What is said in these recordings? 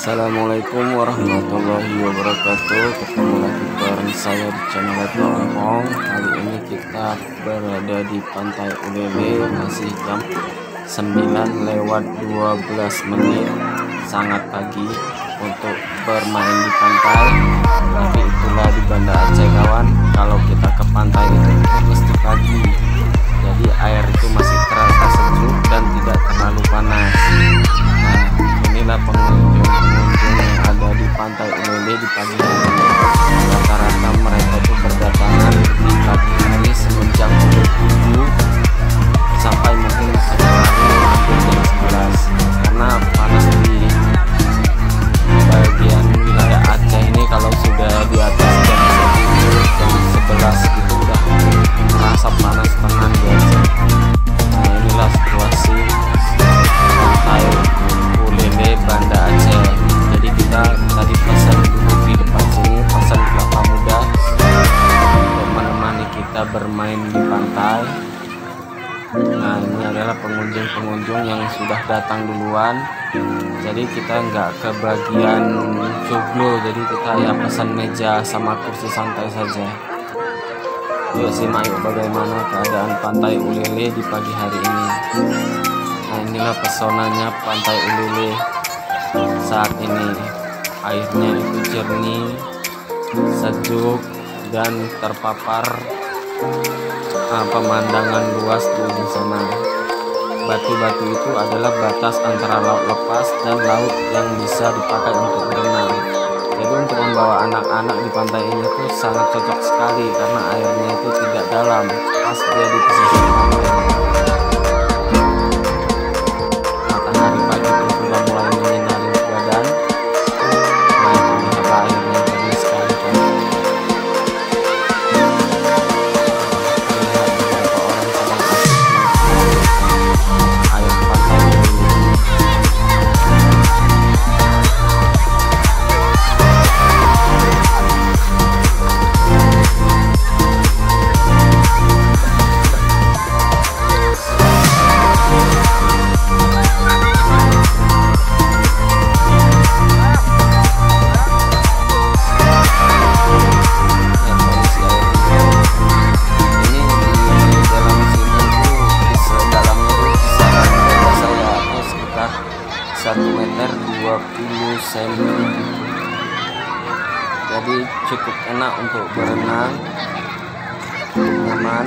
Assalamualaikum warahmatullahi wabarakatuh. Ketemu lagi bareng saya di channel Hong. Kali ini kita berada di Pantai Ulele, masih jam 9:12. Sangat pagi untuk bermain di pantai. Tapi itulah di Banda Aceh kawan, kalau kita ke pantai itu mesti pagi. Jadi air itu masih terasa sejuk dan tidak terlalu panas. Nah, inilah pengunjung-pengunjung yang ada di Pantai Ulele di pagi hari. Rata-rata mereka itu berdatangan di pagi hari semenjak pukul 7 sampai mungkin tengah hari hampir jam 11, karena panas di bagian wilayah Aceh ini. Kalau sudah di atas jam 10, jam 11 gitu udah merasa panas tangan biasa. Nah, inilah situasi Pantai Ulele Banda Aceh. Jadi kita tadi pesan duduk di depan sini, pesan kelapa muda untuk menemani kita bermain di pantai. Nah, ini adalah pengunjung-pengunjung yang sudah datang duluan. Jadi kita nggak ke bagian joglo, jadi kita ya pesan meja sama kursi santai saja. Yuk simak yuk bagaimana keadaan Pantai Ulele di pagi hari ini. Nah, inilah pesonanya Pantai Ulele saat ini. Airnya itu jernih, sejuk, dan terpapar pemandangan luas di ujung sana. Batu-batu itu adalah batas antara laut lepas dan laut yang bisa dipakai untuk berenang. Jadi untuk membawa anak-anak di pantai ini tuh sangat cocok sekali karena airnya itu tidak dalam, pas dia di pesisir pantai. Matahari pagi pun sudah mulai menyinari badan. Nah, lihat airnya jernih sekali kan. Lihat beberapa orang sedang asik main air pantai ini. Jadi cukup enak untuk berenang, nyaman.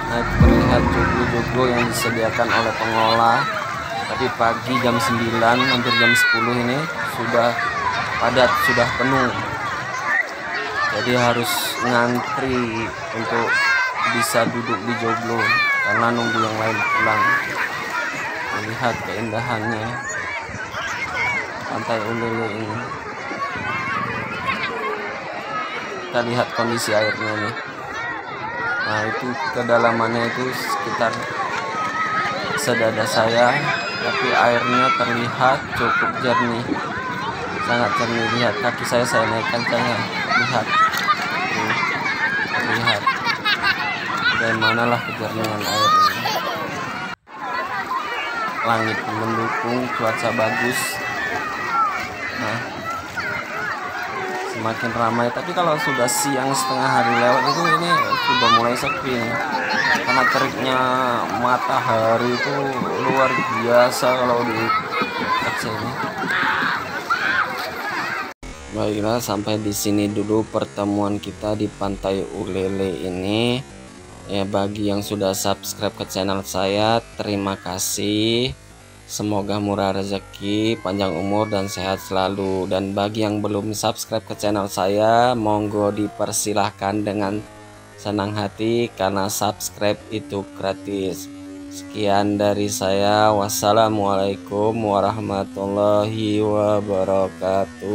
Nah, terlihat joglo-joglo yang disediakan oleh pengelola. Tadi pagi jam 9 hampir jam 10 ini sudah padat, sudah penuh. Jadi harus ngantri untuk bisa duduk di joglo karena nunggu yang lain pulang. Lihat keindahannya Pantai Ulele ini. Kita lihat kondisi airnya nih. Nah, itu kedalamannya itu sekitar sedada saya, tapi airnya terlihat cukup jernih, sangat jernih. Lihat kaki saya naikkan saja. Lihat tuh, lihat bagaimanalah kejernihan airnya. Langit mendukung, cuaca bagus. Nah, semakin ramai. Tapi kalau sudah siang setengah hari lewat itu ini sudah mulai sepi nih. Karena teriknya matahari itu luar biasa kalau di Aceh ini. Baiklah, sampai di sini dulu pertemuan kita di Pantai Ulele ini. Ya, bagi yang sudah subscribe ke channel saya, terima kasih. Semoga murah rezeki, panjang umur, dan sehat selalu. Dan bagi yang belum subscribe ke channel saya, monggo dipersilahkan dengan senang hati karena subscribe itu gratis. Sekian dari saya. Wassalamualaikum warahmatullahi wabarakatuh.